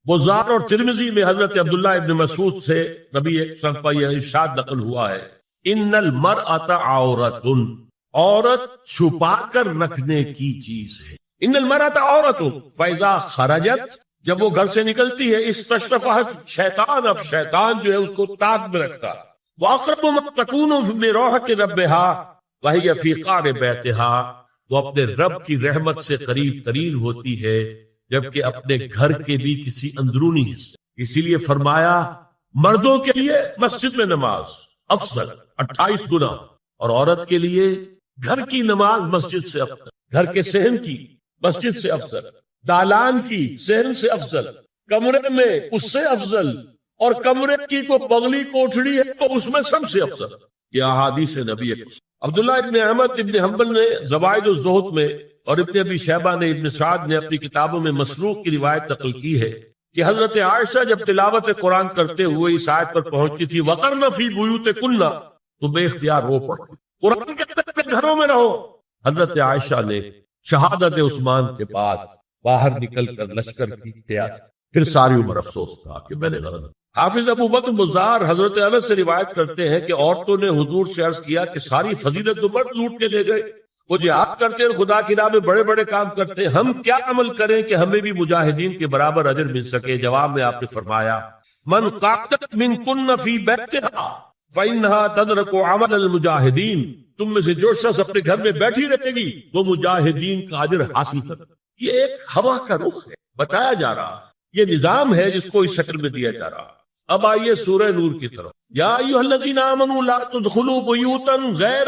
بزار اور ترمذی میں حضرت عبداللہ ابن مسعود سے نبی صلی اللہ علیہ وسلم کا یہ ارشاد نقل ہوا ہے، ان المرأۃ عورۃ، عورت چھپا کر رکھنے کی چیز ہے۔ ان المرأۃ عورۃ فاذا خرجت، جب وہ گھر سے نکلتی ہے، استشرفها شیطان، اب شیطان جو ہے اس کو تاب میں رکھتا۔ واقرب ما تکون بروحۃ ربها وهي فی قعر بیتها، وہ اپنے رب کی رحمت سے قریب ترین ہوتی ہے جبکہ اپنے گھر کے بھی کسی اندرونی حصے۔ اسی لیے فرمایا مردوں کے لیے مسجد میں نماز افضل 28 گنا، اور عورت کے لیے گھر کی نماز مسجد سے افضل، گھر کے صحن کی مسجد سے افضل، دالان کی صحن سے افضل، کمرے میں اس سے افضل، اور کمرے کی کوئی بغلی کوٹھڑی ہے تو اس میں سب سے افضل۔ یہ احادیث نبی اکرم۔ عبداللہ ابن احمد ابن حنبل نے زوائد الزہد میں اور ابن ابی شیبہ نے ابن سعد نے اپنی کتابوں میں مسروق کی روایت نقل کی ہے کہ حضرت عائشہ جب تلاوت قرآن کرتے ہوئے اس آیت پر پہنچتی تھی وَقَرْنَ فِي بُيُوتِكُنَّ، تو بے اختیار رو پڑتی، قرآن کہتے ہیں اپنے گھروں میں رہو۔ حضرت عائشہ نے شہادت عثمان کے بعد باہر نکل کر لشکر کی تیاری، پھر ساری عمر افسوس تھا کہ میں نے غلط۔ حافظ ابو بکر بزار حضرت انس سے روایت کرتے ہیں کہ عورتوں نے حضور سے عرض کیا کہ ساری فضیلت تو مرد لوٹ کے لے گئے، وہ جہاد کرتے ہیں، خدا کی راہ میں بڑے بڑے کام کرتے ہیں، ہم کیا عمل کریں کہ ہمیں بھی مجاہدین کے برابر اجر مل سکے؟ جواب میں آپ نے فرمایا من قعدت منکن فی بیتہا فإنها تدرک عمل المجاہدین، تم میں سے جو شخص اپنے گھر میں بیٹھی رہے گی وہ مجاہدین کا اجر حاصل کر۔ یہ ایک ہوا کا رخ ہے، بتایا جا رہا ہے، یہ نظام ہے جس کو اس شکل میں دیا جا رہا ہے۔ اب آئیے سورہ نور کی طرف۔ یا ایھا الذین آمنوا لا تدخلوا بیوتا غیر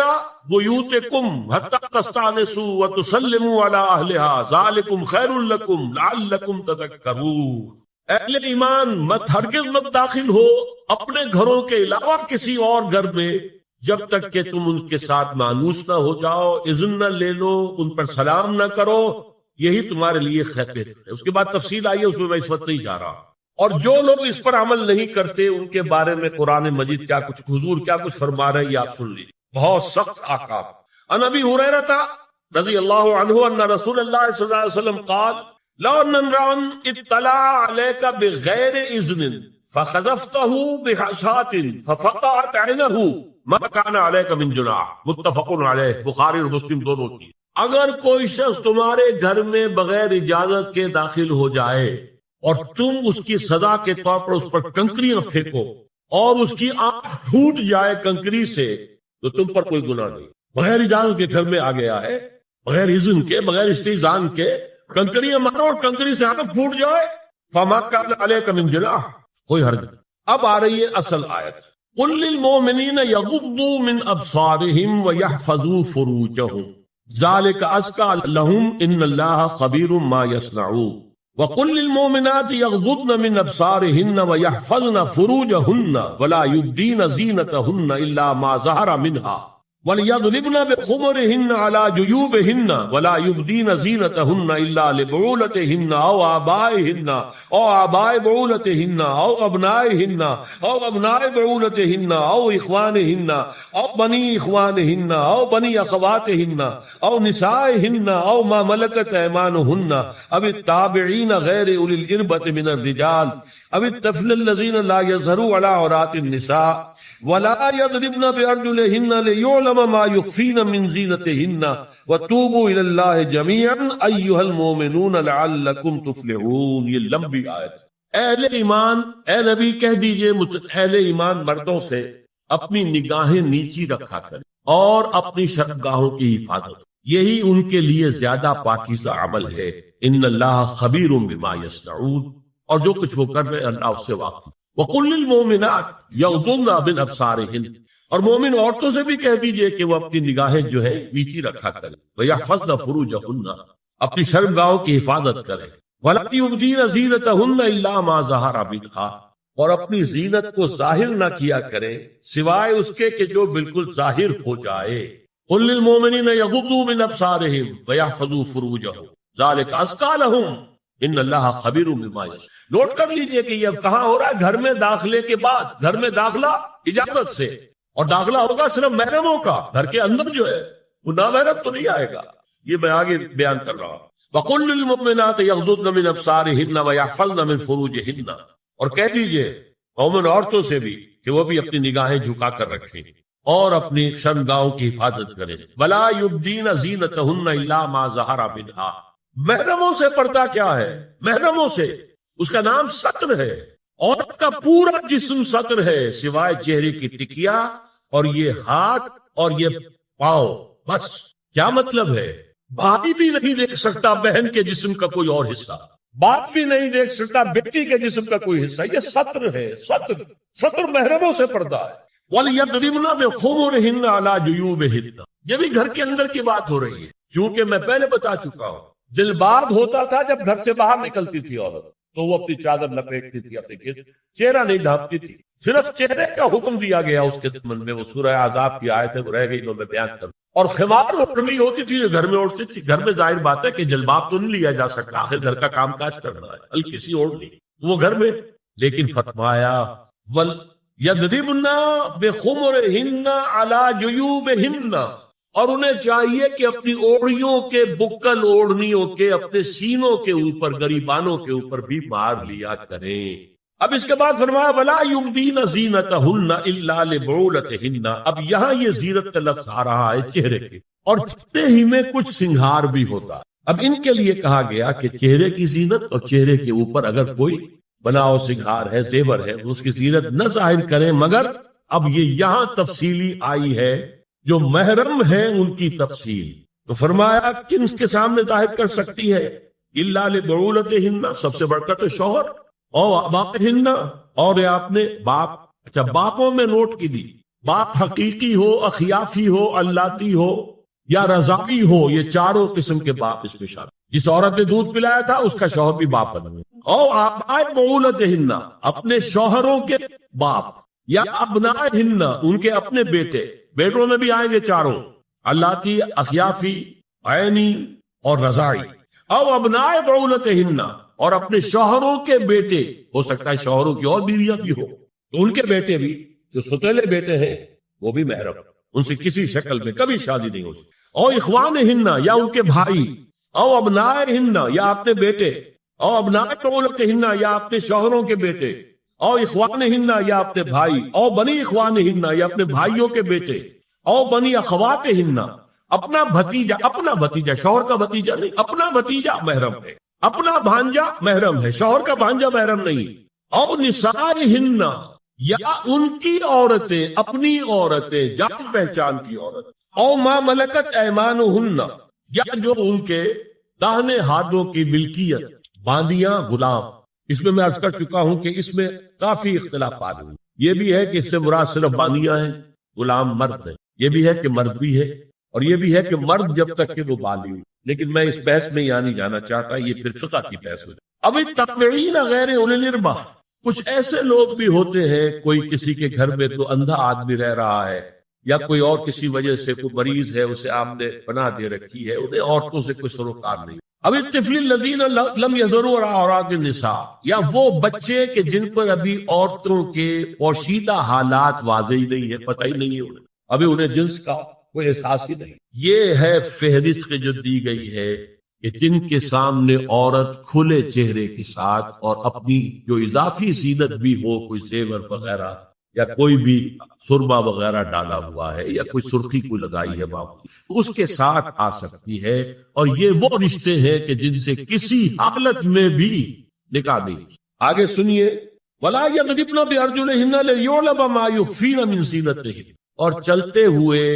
بیوتکم حتی تستأنسوا وتسلموا علی اہلها ذالکم خیر لکم لعلکم تذکرون۔ اہل ایمان مت ہرگز مت داخل ہو اپنے گھروں کے علاوہ کسی اور گھر میں جب تک کہ تم ان کے ساتھ مانوس نہ ہو جاؤ، اذن نہ لے لو، ان پر سلام نہ کرو، یہی تمہارے لیے خیر ہے۔ اس کے بعد تفصیل آئی ہے، اس میں میں اس وقت نہیں جا رہا۔ اور جو لوگ اس پر عمل نہیں کرتے ان کے بارے میں قرآن مجید کیا کچھ حضور کیا کچھ فرما رہے ہیں، یہ آپ سن لیجیے، بہت سخت احکام۔ عن ابی ہریرہ رضی اللہ عنہ ان رسول اللہ صلی اللہ علیہ وسلم قال لو ان امرا اطلع عليك بغیر اذن فخذفته بحشاة ففقعت عینه ما كان عليك من جناح، متفق علیہ، بخاری اور مسلم دونوں کی۔ اگر کوئی شخص تمہارے گھر میں بغیر اجازت کے داخل ہو جائے اور تم اس کی سزا کے طور پر اس پر کنکریاں پھینکو اور اس کی آنکھ پھوٹ جائے کنکری سے، تو تم پر کوئی گناہ نہیں۔ بغیر اجازت کے گھر میں آ گیا ہے، بغیر اذن کے، بغیر استئذان کے کنکریاں مارو اور کنکری سے آنکھ پھوٹ جائے، فما كان عليك من جناح، کوئی حرج نہیں۔ اب آ رہی ہے اصل آیت، قل للمؤمنین یغضوا من ابصارهم ويحفظوا فروجهم ذلك ازكى لهم ان الله خبير ما يصنعون وَقُلْ لِلْمُؤْمِنَاتِ يَغْضُضْنَ مِنْ أَبْصَارِهِنَّ وَيَحْفَظْنَ فُرُوجَهُنَّ وَلَا يُبْدِينَ زِينَتَهُنَّ إِلَّا مَا ظَهَرَ مِنْهَا وَلْيَضْرِبْنَ بِخُمُرِهِنَّ عَلَى جُيُوبِهِنَّ وَلَا يُبْدِينَ زِينَتَهُنَّ إِلَّا لِبُعُولَتِهِنَّ أَوْ آبَائِهِنَّ أَوْ آبَاءِ بُعُولَتِهِنَّ أَوْ أَبْنَائِهِنَّ أَوْ أَبْنَاءِ بُعُولَتِهِنَّ أَوْ إِخْوَانِهِنَّ أَوْ بَنِي إِخْوَانِهِنَّ أَوْ بَنِي أَخَوَاتِهِنَّ أَوْ نِسَائِهِنَّ أَوْ مَا مَلَكَتْ أَيْمَانُهُنَّ أَوِ التَّابِعِينَ غَيْرِ أُولِي الْإِرْبَةِ مِنَ الرِّجَالِ أَوِ الطَّفْلِ الَّذِينَ لَا يَظْهَرُوا عَلَى عَوْرَاتِ النِّسَاءِ وَلَا يَضْرِبْنَ بِأَرْجُلِهِنَّ لِيُعْلَمَ مَا يُخْفِينَ مِنْ زِينَتِهِنَّ وَتُوبُوا إِلَى اللَّهِ جَمِيعًا أَيُّهَا الْمُؤْمِنُونَ لَعَلَّكُمْ تُفْلِحُونَ۔ یہ لمبی آیت۔ اہل ایمان، اے نبی کہہ دیجئے اہل ایمان مردوں سے اپنی نگاہیں نیچی رکھا کریں اور اپنی شرمگاہوں کی حفاظت، یہی ان کے لیے زیادہ پاکیزہ عمل ہے۔ ان اللہ خبیر بما یصنعون، اور جو کچھ وہ کر رہے اللہ اس سے واقف۔ وَقُلْ لِلْمُؤْمِنَاتِ يَغْضُضْنَ مِنْ أَبْصَارِهِنَّ، اور مومن عورتوں سے بھی کہہ دیجئے کہ وہ اپنی نگاہیں جو ہے نیچی رکھا کریں، وَيَحْفَظْنَ فُرُوجَهُنَّ، اپنی شرمگاہوں کی حفاظت کریں، وَلَا يُبْدِينَ زِينَتَهُنَّ إِلَّا مَا ظَهَرَ مِنْهَا، اور اپنی زینت کو ظاہر نہ کیا کریں سوائے اس کے کہ جو بالکل ظاہر ہو جائے۔ قُلْ لِلْمُؤْمِنِينَ يَغُضُّوا مِنْ أَبْصَارِهِمْ وَيَحْفَظُوا فُرُوجَهُمْ ذَلِكَ أَزْكَىٰ لَهُمْ ان اللہ خبیر بما یصنعون۔ نوٹ کر لیجئے کہ یہ کہاں ہو رہا ہے؟ گھر میں داخلے کے بعد، گھر میں داخلہ اجازت سے، اور داخلہ ہوگا صرف محرموں کا، گھر کے اندر جو ہے وہ نامحرم تو نہیں آئے گا۔ یہ میں آگے بیان کر رہا ہوں۔ وَقُلْ لِلْمُؤْمِنَاتِ يَغْضُضْنَ مِنْ أَبْصَارِهِنَّ وَيَحْفَظْنَ مِنْ فُرُوجِهِنَّ، اور کہہ دیجئے مومن عورتوں سے بھی کہ وہ بھی اپنی نگاہیں جھکا کر رکھیں اور اپنی شرمگاہوں کی حفاظت کریں. وَلَا يُبْدِينَ زِينَتَهُنَّ إِلَّا مَا ظَهَرَ مِنْهَا. محرموں سے پردہ کیا ہے؟ محرموں سے، اس کا نام ستر ہے. عورت کا پورا جسم ستر ہے سوائے چہرے کی ٹکیا اور یہ ہاتھ اور یہ پاؤں. بس کیا مطلب ہے؟ بھائی بھی نہیں دیکھ سکتا بہن کے جسم کا کوئی اور حصہ، باپ بھی نہیں دیکھ سکتا بیٹی کے جسم کا کوئی حصہ. یہ ستر ہے، ستر محرموں سے پردہ ہے. وَلْيَضْرِبْنَ بِخُمُرِهِنَّ عَلَى جُيُوبِهِنَّ. یہ بھی گھر کے اندر کی بات ہو رہی ہے، کیونکہ میں پہلے بتا چکا ہوں جلباب ہوتا تھا جب گھر سے باہر نکلتی تھی عورت تو وہ اپنی چادر لپیٹتی تھی، اپنے چہرہ نہیں ڈھانپتی تھی. صرف چہرے کا حکم دیا گیا اس کے ضمن میں. وہ سورہ احزاب کی آیت ہے، وہ رہ گئی تو میں بیان کروں. اور خمار اوڑھنی ہوتی تھی جو گھر میں اوڑھتی تھی. گھر میں ظاہر بات ہے کہ جلباب تو نہیں لیا جا سکتا، آخر گھر کا کام کاج کرنا ہے، ہلکی سی اوڑھنی وہ گھر میں. لیکن فرمایا وَلْيَضْرِبْنَ بِخُمُرِهِنَّ عَلَى جُيُوبِهِنَّ، اور انہیں چاہیے کہ اپنی اوڑھیوں کے، بکل اوڑھنیوں کے اپنے سینوں کے اوپر، گریبانوں کے اوپر بھی مار لیا کریں. اب اس کے بعد فرمایا وَلَا يُبْدِينَ زِينَتَهُنَّ إِلَّا لِبُعُولَتِهِنَّ. اب یہاں یہ زینت کا لفظ آ رہا ہے چہرے کے، اور چہرے ہی میں کچھ سنگھار بھی ہوتا. اب ان کے لیے کہا گیا کہ چہرے کی زینت اور چہرے کے اوپر اگر کوئی بناؤ سنگھار ہے، زیور ہے، اس کی زینت نہ ظاہر کریں. مگر اب یہ یہاں تفصیلی آئی ہے، جو محرم ہے ان کی تفصیل. تو فرمایا کن کے سامنے ظاہر کر سکتی ہے؟ الا لبعولتہن، سب سے بڑھ کر تو شوہر، اور آبائہن، اور آپ نے باپ. اچھا، باپوں میں نوٹ کی دی، باپ حقیقی ہو، اخیافی ہو، اللاتی ہو یا رضاعی ہو، یہ چاروں قسم کے باپ اس میں شامل. جس عورت نے دودھ پلایا تھا اس کا شوہر بھی باپ بن گیا. اور آبائے بعولتہن، اپنے شوہروں کے باپ، یا ابنائہن، ان کے اپنے بیٹے. بیٹوں میں بھی آئیں گے چاروں، اللاتی، اخیافی، عینی اور رضاعی. او ابنائے بعولتہن، اور اپنے شوہروں کے بیٹے، ہو سکتا ہے شوہروں کی اور بیویاں بھی ہو تو ان کے بیٹے بھی، جو ستیلے بیٹے ہیں وہ بھی محرم، ان سے کسی شکل میں کبھی شادی نہیں ہو سکتی. او اخوانہن، یا ان کے بھائی. او ابنائہن، یا اپنے بیٹے. او ابنائے بعولتہن، یا اپنے شوہروں کے بیٹے. او اخوانہن، یا اپنے بھائی. او بنی اخوانہن، یا اپنے بھائیوں کے بیٹے. او بنی اخواتہن، اپنا بھتیجا، شوہر کا بھتیجا نہیں، اپنا بھتیجا محرم ہے. اپنا بھانجا محرم ہے، شوہر کا بھانجا محرم نہیں. او نسائہن، یا ان کی عورتیں، اپنی عورتیں، جان پہچان کی عورت. او ما ملکت ایمانہن، یا جو ان کے داہنے ہاتھوں کی ملکیت، باندیاں، غلام. اس میں عرض کر چکا ہوں کہ اس میں کافی اختلافات ہیں. یہ بھی ہے کہ اس سے مراد صرف باندیاں ہیں، غلام مرد ہیں. یہ بھی ہے کہ مرد بھی ہے، اور یہ بھی ہے کہ مرد جب تک کہ وہ بالغ. لیکن میں اس بحث میں یہاں نہیں جانا چاہتا، یہ پھر فقہ کی بحث ہو جائے. اب التابعین غیر اولی الارباح، کچھ ایسے لوگ بھی ہوتے ہیں، کوئی کسی کے گھر میں تو اندھا آدمی رہ رہا ہے، یا کوئی اور کسی وجہ سے کوئی مریض ہے، اسے آپ نے پناہ دے رکھی ہے، انہیں عورتوں سے کوئی سروکار نہیں. اب الطفل الذین لم یظہروا علی عورات النساء، یا وہ بچے کہ جن پر ابھی عورتوں کے پوشیدہ حالات واضح نہیں ہے، پتہ ہی نہیں ہے انہیں، ابھی انہیں جنس کا کوئی احساس ہی نہیں. یہ ہے فہرست کے جو دی گئی ہے کہ جن کے سامنے عورت کھلے چہرے کے ساتھ اور اپنی جو اضافی زینت بھی ہو، کوئی زیور وغیرہ یا کوئی بھی سرما وغیرہ ڈالا ہوا ہے یا کوئی سرخی کو لگائی ہے باپ، اس کے ساتھ آ سکتی ہے. اور یہ وہ رشتے ہیں کہ جن سے کسی حالت میں بھی نکاح نہیں. آگے سنیے، وَلَا يَضْرِبْنَ بِأَرْجُلِهِنَّ لِيُعْلَمَ مَا يُخْفِينَ مِنْ زِينَتِهِنَّ، اور چلتے ہوئے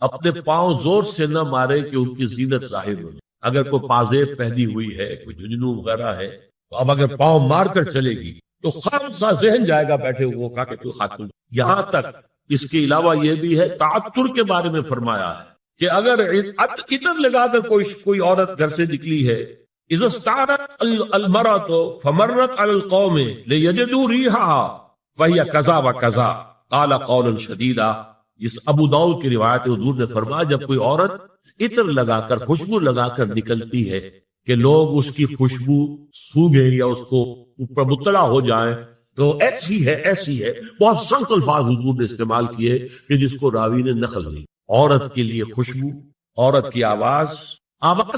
اپنے پاؤں زور سے نہ مارے کہ ان کی زینت ظاہر ہو جائے. اگر کوئی پازیب پہنی ہوئی ہے، کوئی جھنجھنو وغیرہ ہے، تو اب اگر پاؤں مار کر چلے گی تو خامخواہ ذہن جائے گا بیٹھے ہوئے کا کہ تو خاتون. یہاں تک اس کے علاوہ یہ بھی ہے، تعطر کے بارے میں فرمایا ہے کہ اگر عطر لگا کر کوئی عورت گھر سے نکلی ہے، اذا استعارت المرأة فمرت على القوم ليجدوا ريحها فهي كذا وكذا قال قولا شديدا. اس ابو داؤد کی روایت، حضور نے فرمایا جب کوئی عورت عطر لگا کر، خوشبو لگا کر نکلتی ہے کہ لوگ اس کی خوشبو سونگیں یا اس کو اوپر مطلع ہو جائیں تو ایسی ہے. بہت سخت الفاظ حضور نے استعمال کیے کہ جس کو راوی نے نقل نہیں. عورت کے لیے خوشبو، عورت کی آواز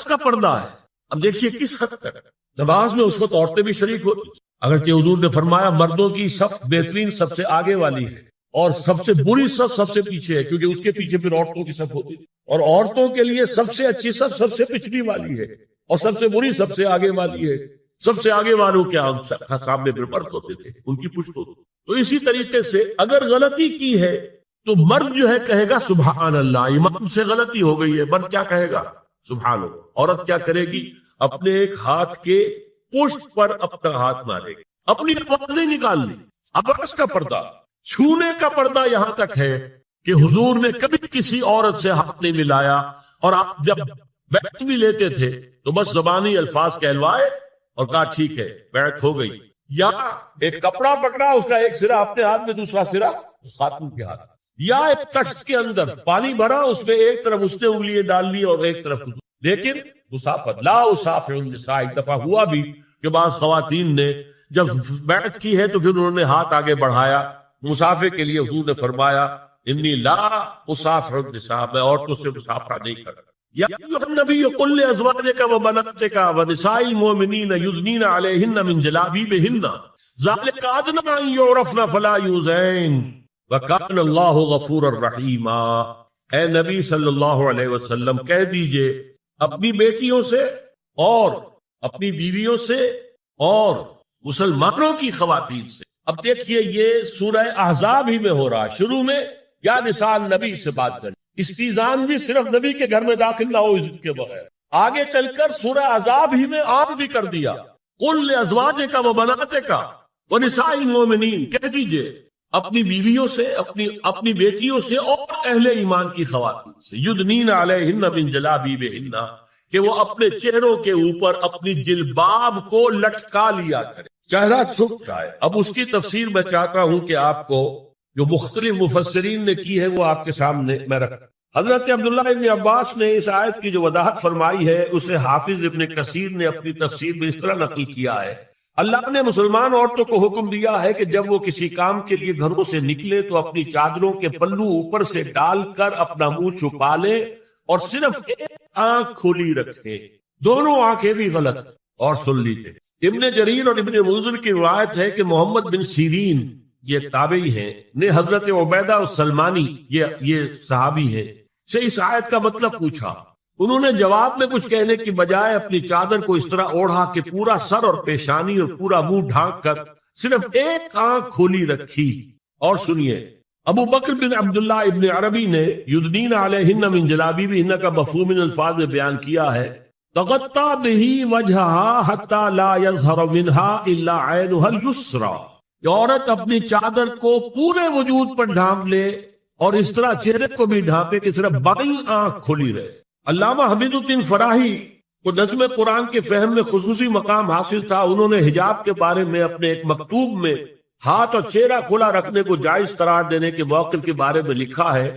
کا پردہ ہے. اب دیکھیے کس حد تک نماز میں اس وقت عورتیں بھی شریک ہوتی، اگرچہ حضور نے فرمایا مردوں کی صف بہترین سب سے آگے والی ہے اور سب سے بری صف سب سے پیچھے ہے، کیونکہ اس کے پیچھے پھر عورتوں کی صف ہوتی ہے، اور عورتوں کے لیے سب سے اچھی صف سب سے پچھلی والی ہے اور سب سے بری سب سے آگے والی ہے۔ سب سے آگے والوں کے سامنے پھر مرد ہوتے تھے، ان کی پشت ہوتی۔ تو اسی طریقے سے اگر غلطی کی ہے تو مرد جو ہے کہے گا سبحان اللہ، امام سے غلطی ہو گئی ہے، مرد کیا کہے گا؟ سبحان اللہ۔ عورت کیا کرے گی؟ اپنے ایک ہاتھ کے پشت پر اپنا ہاتھ مارے گی، اپنی آواز نہیں نکالنی۔ عباس کا پردہ، چھونے کا پردہ یہاں تک ہے کہ حضور نے کبھی کسی عورت سے ہاتھ نہیں ملایا، اور آپ جب بیعت بھی لیتے تھے تو بس زبانی الفاظ کہلوائے اور کہا ٹھیک ہے بیعت ہو گئی، یا ایک کپڑا پکڑا، اس کا ایک سرا اپنے ہاتھ میں دوسرا سرا خاتون کے ہاتھ، یا ایک تشت کے اندر پانی بھرا، اس میں ایک طرف اس نے انگلیاں ڈال لی اور ایک طرف، لیکن مسافت لا اسافر النساء۔ ایک دفعہ ہوا بھی کہ بعض خواتین نے جب بیعت کی ہے تو پھر انہوں نے ہاتھ آگے بڑھایا مسافر کے لیے، حضور نے فرمایا انی لا اسافر النساء، میں عورتوں سے مسافرہ نہیں کرتا۔ یا ایھا النبی قل لازواجک وبناتک ونساء المؤمنین یدنین علیہن من جلابیبہن ذلک ادنی ان یعرفن فلا یؤذین وکان اللہ غفورا رحیما۔ اے نبی صلی اللہ علیہ وسلم کہہ دیجئے اپنی بیٹیوں سے اور اپنی بیویوں سے اور مسلمانوں کی خواتین سے۔ اب دیکھیے یہ سورہ احزاب ہی میں ہو رہا ہے، شروع میں یا نساء نبی سے بات کریں، استیزان بھی صرف نبی کے گھر میں داخل نہ ہو اذن کے بغیر، آگے چل کر سورہ احزاب ہی میں عام بھی کر دیا، قل لازواجک وبناتک ونساء المؤمنین، کہہ دیجئے اپنی بیویوں سے، اپنی بیٹیوں سے اور اہل ایمان کی خواتین سے، یدنین علیہن من جلابیبہن، کہ وہ اپنے چہروں کے اوپر اپنی جلباب کو لٹکا لیا کرے، چہرہ چھپ جائے۔ اب اس کی تفسیر میں چاہتا ہوں کہ آپ کو جو مختلف مفسرین نے کی ہے وہ آپ کے سامنے میں رکھتا۔ حضرت عبداللہ ابن عباس نے اس آیت کی جو وضاحت فرمائی ہے اسے حافظ ابن کثیر نے اپنی تفسیر میں اس طرح نقل کیا ہے، اللہ نے مسلمان عورتوں کو حکم دیا ہے کہ جب وہ کسی کام کے لیے گھروں سے نکلے تو اپنی چادروں کے پلو اوپر سے ڈال کر اپنا منہ چھپا لے اور صرف ایک آنکھ کھلی رکھے، دونوں آنکھیں بھی غلط، اور سن لیجیے ابن جریر اور ابن منذر کی روایت ہے کہ محمد بن سیرین یہ تابعی ہیں نے حضرت عبیدہ السلمانی یہ صحابی ہیں سے اس آیت کا مطلب پوچھا، انہوں نے جواب میں کچھ کہنے کی بجائے اپنی چادر کو اس طرح اوڑھا کہ پورا سر اور پیشانی اور پورا منہ ڈھانک کر صرف ایک آنکھ کھولی رکھی۔ اور سنیے ابو بکر بن عبداللہ ابن عربی نے یدنین علیہن من جلابیبہن کا مفہوم ان الفاظ میں بیان کیا ہے، تغطى به وجهها حتى لا يظهر منها الا عينها اليسرى، کہ عورت اپنی چادر کو پورے وجود پر ڈھانپ لے اور اس طرح چہرے کو بھی ڈھانپے کہ صرف بائیں آنکھ کھلی رہے۔ علامہ حمید الدین فراہی کو نظم قرآن کے فہم میں خصوصی مقام حاصل تھا، انہوں نے حجاب کے بارے میں اپنے ایک مکتوب میں ہاتھ اور چہرہ کھلا رکھنے کو جائز قرار دینے کے موقف کے بارے میں لکھا ہے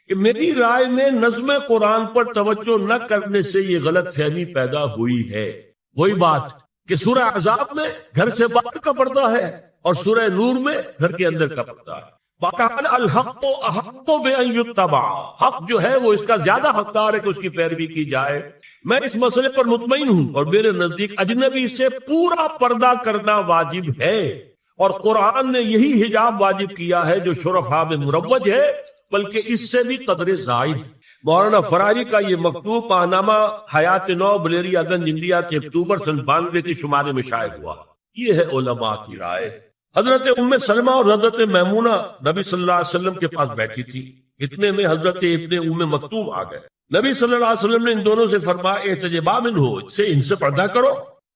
کہ میری رائے میں نظم قرآن پر توجہ نہ کرنے سے یہ غلط فہمی پیدا ہوئی ہے۔ وہی بات کہ سورہ احزاب میں گھر سے باہر کا پردہ ہے اور سورہ نور میں گھر کے اندر کا پردہ ہے۔ وَقَالَ الْحَقُّ أَحَقُّ بِأَن يُتَّبَعَ، حق جو ہے وہ اس کا زیادہ حقدار ہے کہ اس کی پیروی کی جائے۔ میں اس مسئلے پر مطمئن ہوں اور میرے نزدیک اجنبی سے پورا پردہ کرنا واجب ہے، اور قرآن نے یہی حجاب واجب کیا ہے جو شرفاء میں مروج ہے، بلکہ اس سے بھی قدر زائد۔ مولانا فراہی کا یہ مکتوب پانامہ حیات نو بلیریا گنج انڈیا کے اکتوبر سن 92 کی شمارے میں شائع ہوا۔ یہ ہے علماء کی رائے۔ حضرت ام سلمہ اور حضرت میمونہ نبی صلی اللہ علیہ وسلم کے پاس بیٹھی تھی، اتنے میں حضرت ابن ام مکتوم آ گئے۔ نبی صلی اللہ علیہ وسلم نے ان دونوں سے فرمایا احتجبا منہ، ان سے پردہ کرو۔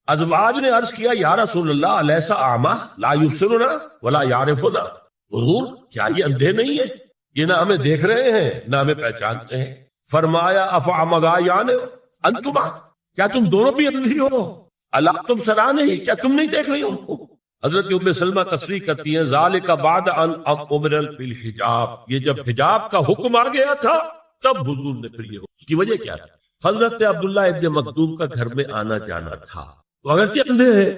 ازواج نے عرض کیا یا رسول اللہ الیس اعمی لا یبصرنا ولا یعرفنا، حضور کیا یہ اندھے نہیں ہے، یہ نہ ہمیں دیکھ رہے ہیں نہ ہمیں پہچانتے ہیں؟ فرمایا افعمغایان انتما، کیا تم دونوں بھی اندھی ہو؟ اللہ تم سرا نہیں، کیا تم نہیں دیکھ رہی ان کو؟ حضرت ام سلمہ تصریح کرتی ہیں ذالک بعد ان امر بالحجاب، یہ جب حجاب کا حکم آ گیا تھا تب حضور نے پھر یہ حکم، اس کی وجہ کیا تھی؟ حضرت عبداللہ ابن مکتوم کا گھر میں آنا جانا تھا، تو اگرچہ اندھے ہیں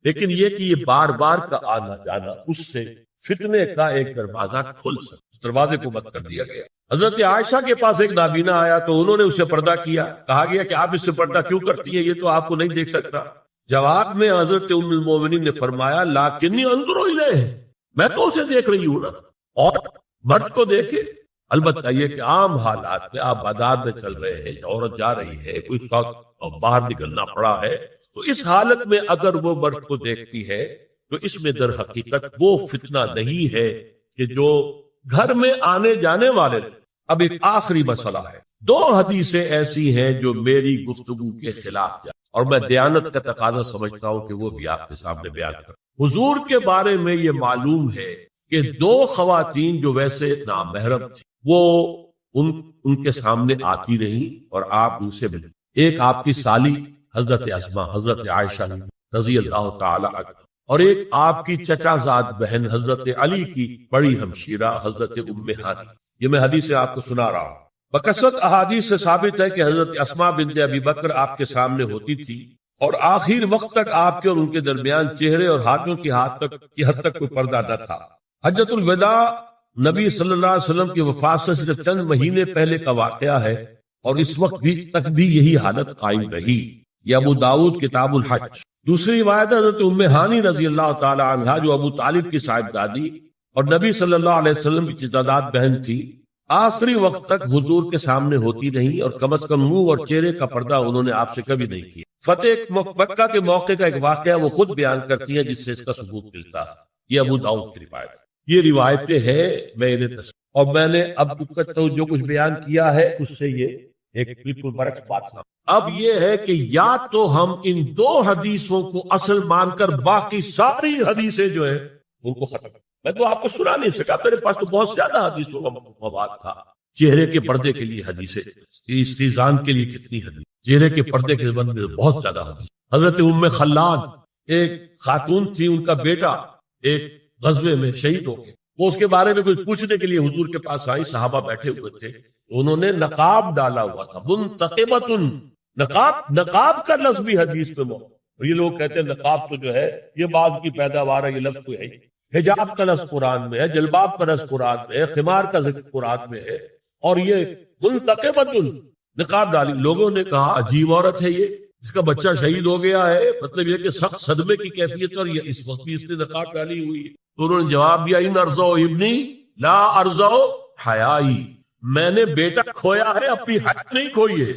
لیکن یہ کہ یہ بار بار کا آنا جانا اس سے فتنے کا ایک دروازہ کھل سکتا، دروازے کو بند کر دیا گیا۔ حضرت عائشہ کے پاس ایک نابینا آیا تو انہوں نے اسے پردہ کیا، کہا گیا کہ آپ اس سے پردہ کیوں کرتی ہیں، یہ تو آپ کو نہیں دیکھ سکتا۔ جواب میں حضرت ام المومنین نے فرمایا لیکنی انظر الیہ، میں تو اسے دیکھ رہی ہوں نا، اور مرد کو دیکھے۔ البتہ یہ کہ عام حالات میں آپ بازار میں چل رہے ہیں، عورت جا رہی ہے، کوئی شوق باہر نکلنا پڑا ہے، تو اس حالت میں اگر وہ مرد کو دیکھتی ہے تو اس میں در حقیقت وہ فتنہ نہیں ہے کہ جو گھر میں آنے جانے والے۔ اب ایک آخری مسئلہ ہے، دو حدیثیں ایسی ہیں جو میری گفتگو کے خلاف جائیں اور میں دیانت کا تقاضا سمجھتا ہوں کہ وہ بھی آپ کے سامنے بیان کروں۔ حضور کے بارے میں یہ معلوم ہے کہ دو خواتین جو ویسے نامحرم تھی وہ ان کے سامنے آتی نہیں اور آپ ان سے ملتے۔ ایک آپ کی سالی حضرت اسما حضرت عائشہ رضی اللہ تعالی عنہ، اور ایک آپ کی چچا زاد بہن حضرت علی کی بڑی ہمشیرہ حضرت ام ہانی۔ یہ میں حدیث آپ کو سنا رہا ہوں۔ بکثرت احادیث سے ثابت ہے کہ حضرت اسما بنت ابی بکر آپ کے سامنے ہوتی تھی اور آخر وقت تک آپ کے اور ان کے درمیان چہرے اور ہاتھوں کی حد تک کوئی پردہ نہ تھا۔ حجۃ الوداع نبی صلی اللہ علیہ وسلم کی وفات سے صرف چند مہینے پہلے کا واقعہ ہے اور اس وقت تک بھی یہی حالت قائم رہی۔ یہ ابو داؤد کتاب الحج۔ دوسری روایت حضرت ام ہانی رضی اللہ تعالی عنہا جو ابو طالب کی صاحبزادی اور نبی صلی اللہ علیہ وسلم کی چچاداد بہن تھی، آخری وقت تک حضور کے سامنے ہوتی نہیں اور کم از کم منہ اور چہرے کا پردہ انہوں نے آپ سے کبھی نہیں کیا۔ فتح مکہ کے موقع کا ایک واقعہ وہ خود بیان کرتی ہیں جس سے اس کا ثبوت ملتا ہے۔ یہ ابو داؤد کی روایت ہے۔ یہ روایتیں ہیں، میں انہیں اور میں نے اب جو کچھ بیان کیا ہے اس سے یہ ایک بالکل برعکس بات سامنے۔ اب یہ ہے کہ یا تو ہم ان دو حدیثوں کو اصل مان کر باقی ساری حدیثیں جو ہیں ان کو ختم کریں۔ میں تو آپ کو سنا نہیں سکا، میرے پاس تو بہت زیادہ حدیثوں کا مواد تھا۔ چہرے کے پردے کے لیے حدیثیں، استیزان کے لیے کتنی حدیث، چہرے کے پردے کے بارے میں بہت زیادہ حدیث۔ حضرت ام خلاد ایک خاتون تھی، ان کا بیٹا ایک غزوے میں شہید ہو گئے، وہ اس کے بارے میں کچھ پوچھنے کے لیے حضور کے پاس آئی، صحابہ بیٹھے ہوئے تھے، انہوں نے نقاب ڈالا ہوا تھا، منتقبۃ، نقاب کا لفظ بھی حدیث پہ موجود۔ اور یہ لوگ کہتے ہیں نقاب تو جو ہے یہ بعد کی پیداوار ہے، یہ لفظ کوئی ہے۔ حجاب کا لفظ قرآن میں ہے، جلباب کا لفظ قرآن میں ہے، خمار کا ذکر قرآن میں ہے، اور یہ منتقبۃ نقاب ڈالی۔ لوگوں نے کہا عجیب عورت ہے یہ، اس کا بچہ شہید ہو گیا ہے، مطلب یہ کہ سخت صدمے کی کیفیت، اور یہ اس وقت بھی اس نے نقاب ڈالی ہوئی ہے۔ تو انہوں نے جواب دیا ان ارزو ابنی لا ارزو حیائی، میں نے بیٹا کھویا ہے، اپنی حیا نہیں کھوئی ہے۔